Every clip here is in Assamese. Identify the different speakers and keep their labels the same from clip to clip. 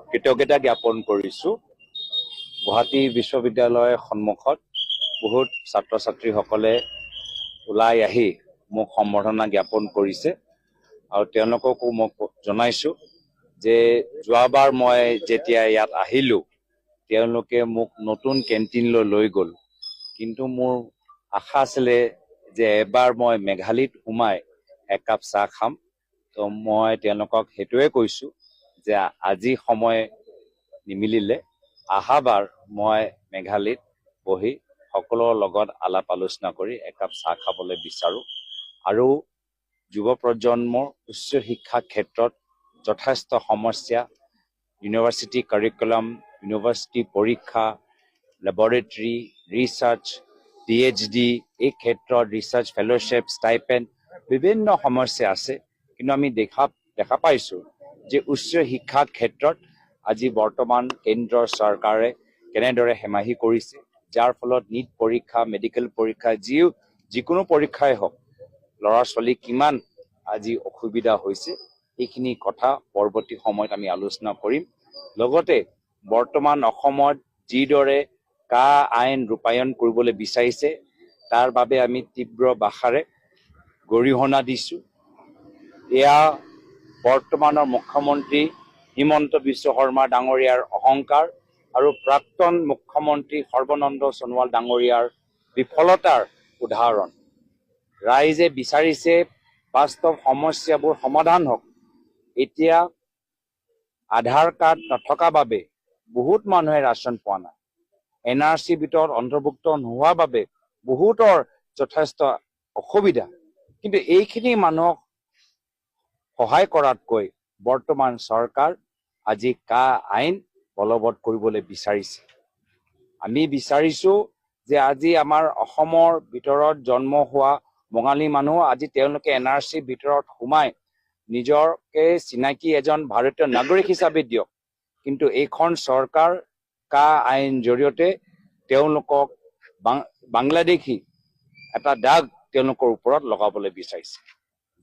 Speaker 1: কৃতজ্ঞতা জ্ঞাপন কৰিছো গুৱাহাটী বিশ্ববিদ্যালয়ৰ সন্মুখত বহুত ছাত্ৰ ছাত্ৰীসকলে ওলাই আহি মোক সম্বৰ্ধনা জ্ঞাপন কৰিছে আৰু তেওঁলোককো মোক জনাইছো যে যোৱাবাৰ মই যেতিয়া ইয়াত আহিলো তেওঁলোকে মোক নতুন কেণ্টিনলৈ লৈ গ'ল কিন্তু মোৰ আশা আছিলে যে এবাৰ মই মেঘালয়ত সোমাই একাপ চাহ খাম তো মই তেওঁলোকক সেইটোৱে কৈছো যে আজি সময় নিমিলিলে আহাবাৰ মই মেঘালয়ত বহি সকলোৰ লগত আলাপ আলোচনা কৰি একাপ চাহ খাবলৈ বিচাৰো আৰু যুৱ প্ৰজন্মৰ উচ্চ শিক্ষা ক্ষেত্ৰত যথেষ্ট সমস্যা ইউনিভাৰ্চিটি কাৰিকুলাম ইউনিভাৰ্চিটি পৰীক্ষা লেবৰেটৰী ৰিচাৰ্চ PhD এই ক্ষেত্ৰত ৰিচাৰ্চ ফেলোশ্বিপ ষ্টাইপেণ্ড বিভিন্ন সমস্যা আছে কিন্তু আমি দেখা পাইছো যে উচ্চ শিক্ষা ক্ষেত্ৰত আজি বৰ্তমান কেন্দ্ৰ চৰকাৰে কেনেদৰে হেমাহি কৰিছে যাৰ ফলত নিট পৰীক্ষা মেডিকেল পৰীক্ষা যিকোনো পৰীক্ষাই হওক ল'ৰা ছোৱালী কিমান আজি অসুবিধা হৈছে এইখিনি কথা পৰৱৰ্তী সময়ত আমি আলোচনা কৰিম লগতে বৰ্তমান অসমত যিদৰে কা আইন ৰূপায়ণ কৰিবলৈ বিচাৰিছে তাৰ বাবে আমি তীব্ৰ ভাষাৰে গৰিহণা দিছো এয়া বৰ্তমানৰ মুখ্যমন্ত্ৰী হিমন্ত বিশ্ব শৰ্মা ডাঙৰীয়াৰ অহংকাৰ আৰু প্ৰাক্তন মুখ্যমন্ত্ৰী সৰ্বানন্দ সোণোৱাল ডাঙৰীয়াৰ বিফলতাৰ উদাহৰণ ৰাইজে বিচাৰিছে বাস্তৱ সমস্যাবোৰ সমাধান হওক এতিয়া আধাৰ কাৰ্ড নথকা বাবে বহুত মানুহে ৰাচন পোৱা নাই NRC ভিতৰত অন্তৰ্ভুক্ত নোহোৱাৰ বাবে বহুতৰ যথেষ্ট অসুবিধা কিন্তু এইখিনি মানুহক সহায় কৰাতকৈ বৰ্তমান চৰকাৰ আজি কা আইন বলবৎ কৰিবলৈ বিচাৰিছে আমি বিচাৰিছো যে আজি আমাৰ অসমৰ ভিতৰত জন্ম হোৱা বঙালী মানুহ আজি তেওঁলোকে NRC ভিতৰত সোমাই নিজকে চিনাকি এজন ভাৰতীয় নাগৰিক হিচাপে দিয়ক কিন্তু এইখন চৰকাৰ কা আইন জৰিয়তে তেওঁলোকক বাংলাদেশী এটা দাগ তেওঁলোকৰ ওপৰত লগাবলৈ বিচাৰিছে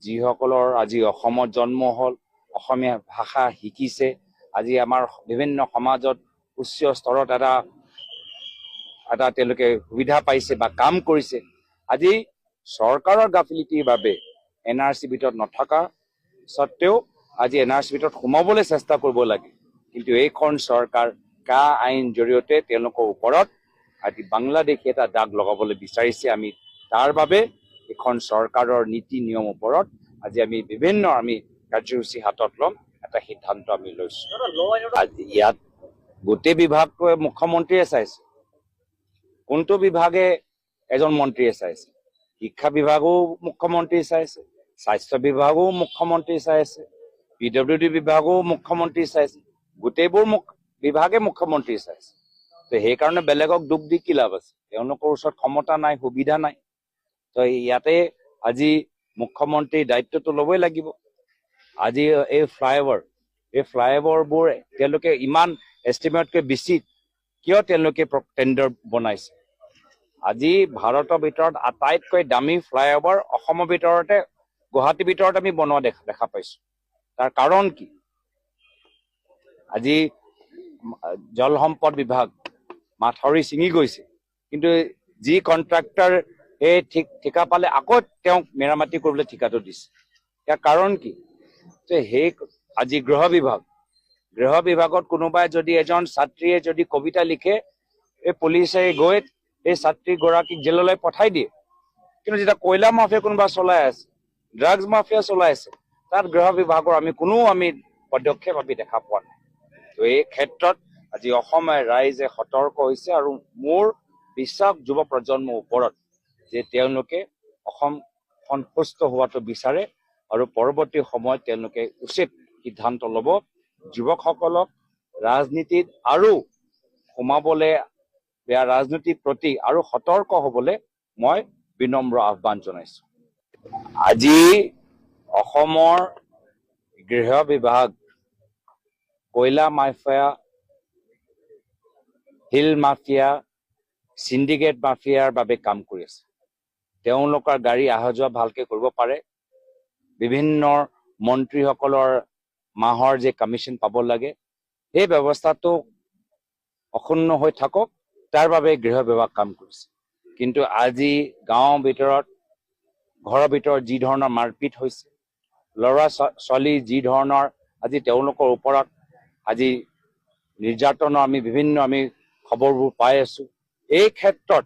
Speaker 1: যিসকলৰ আজি অসমত জন্ম হ'ল অসমীয়া ভাষা শিকিছে আজি আমাৰ বিভিন্ন সমাজত উচ্চ স্তৰত এটা তেওঁলোকে সুবিধা পাইছে বা কাম কৰিছে আজি চৰকাৰৰ গাফিলতিৰ বাবে NRC ভিতৰত নথকা সত্ত্বেও আজি NRC ভিতৰত সোমাবলৈ চেষ্টা কৰিব লাগে কিন্তু এইখন চৰকাৰ কা আইন জৰিয়তে তেওঁলোকৰ ওপৰত আজি বাংলাদেশী এটা দাগ লগাবলৈ বিচাৰিছে আমি তাৰ বাবে এখন চৰকাৰৰ নীতি নিয়ম ওপৰত আজি আমি বিভিন্ন কাৰ্যসূচী হাতত ল'ম এটা সিদ্ধান্ত আমি লৈছো আজি ইয়াত গোটেই বিভাগটোৱে মুখ্যমন্ত্ৰীয়ে চাইছে কোনটো বিভাগে এজন মন্ত্ৰীয়ে চাইছে শিক্ষা বিভাগো মুখ্যমন্ত্ৰী চাইছে স্বাস্থ্য বিভাগো মুখ্যমন্ত্ৰী চাইছে PWD বিভাগো মুখ্যমন্ত্ৰী চাইছে গোটেইবোৰ বিভাগে মুখ্যমন্ত্ৰী চাইছে তো সেইকাৰণে বেলেগক দুখ দি কি লাভ আছে তেওঁলোকৰ ওচৰত ক্ষমতা নাই সুবিধা নাই তো ইয়াতে আজি মুখ্যমন্ত্ৰীৰ দায়িত্বটো ল'বই লাগিব আজি এই ফ্লাইঅভাৰবোৰ তেওঁলোকে ইমান এষ্টিমেটকৈ বেছি কিয় তেওঁলোকে টেণ্ডাৰ বনাইছে আজি ভাৰতৰ ভিতৰত আটাইতকৈ দামী ফ্লাইঅভাৰ অসমৰ ভিতৰতে গুৱাহাটীৰ ভিতৰত আমি বনোৱা দেখা পাইছো তাৰ কাৰণ কি আজি জল সম্পদ বিভাগ মাথাউৰি ছিঙি গৈছে কিন্তু যি কণ্ট্ৰাক্টৰ এই ঠিকা পালে আকৌ তেওঁক মেৰামতি কৰিবলৈ ঠিকাটো দিছে ইয়াৰ কাৰণ কি সেই আজি গৃহ বিভাগত কোনোবাই যদি এজন ছাত্ৰীয়ে যদি কবিতা লিখে এই পুলিচে গৈ এই ছাত্ৰীগৰাকীক জেললৈ পঠাই দিয়ে কিন্তু যেতিয়া কয়লা মাফিয়া কোনোবা চলাই আছে ড্ৰাগছ মাফিয়া চলাই আছে তাত গৃহ বিভাগৰ কোনো পদক্ষেপ আমি দেখা পোৱা নাই তো এই ক্ষেত্ৰত আজি অসমৰ ৰাইজে সতৰ্ক হৈছে আৰু মোৰ বিশ্বাস যুৱ প্ৰজন্মৰ ওপৰত যে তেওঁলোকে অসমখন সুস্থ হোৱাটো বিচাৰে আৰু পৰৱৰ্তী সময়ত তেওঁলোকে উচিত সিদ্ধান্ত ল'ব যুৱকসকলক ৰাজনীতিত আৰু সোমাবলৈ বেয়া ৰাজনীতিৰ প্ৰতি আৰু সতৰ্ক হ'বলৈ মই বিনম্ৰ আহ্বান জনাইছো আজি অসমৰ গৃহ বিভাগ কয়লা মাফিয়া শিল মাফিয়া সিন্ডিকেট মাফিয়াৰ বাবে কাম কৰি আছে। তেওঁলোকৰ গাড়ী অহা যোৱা ভালকে কৰিব পাৰে, বিভিন্ন মন্ত্ৰীসকলৰ মাহৰ যে কমিশ্যন পাব লাগে সেই ব্যৱস্থাটো অক্ষুণ্ণ হৈ থাকক, তাৰ বাবে গৃহ বিভাগ কাম কৰিছে। কিন্তু আজি গাঁৱৰ ভিতৰত ঘৰৰ ভিতৰত যি ধৰণৰ মাৰপিট হৈছে, ল'ৰা ছোৱালী যি ধৰণৰ আজি তেওঁলোকৰ ওপৰত আজি নিৰ্যাতনৰ আমি খবৰবোৰ পাই আছো। এই ক্ষেত্ৰত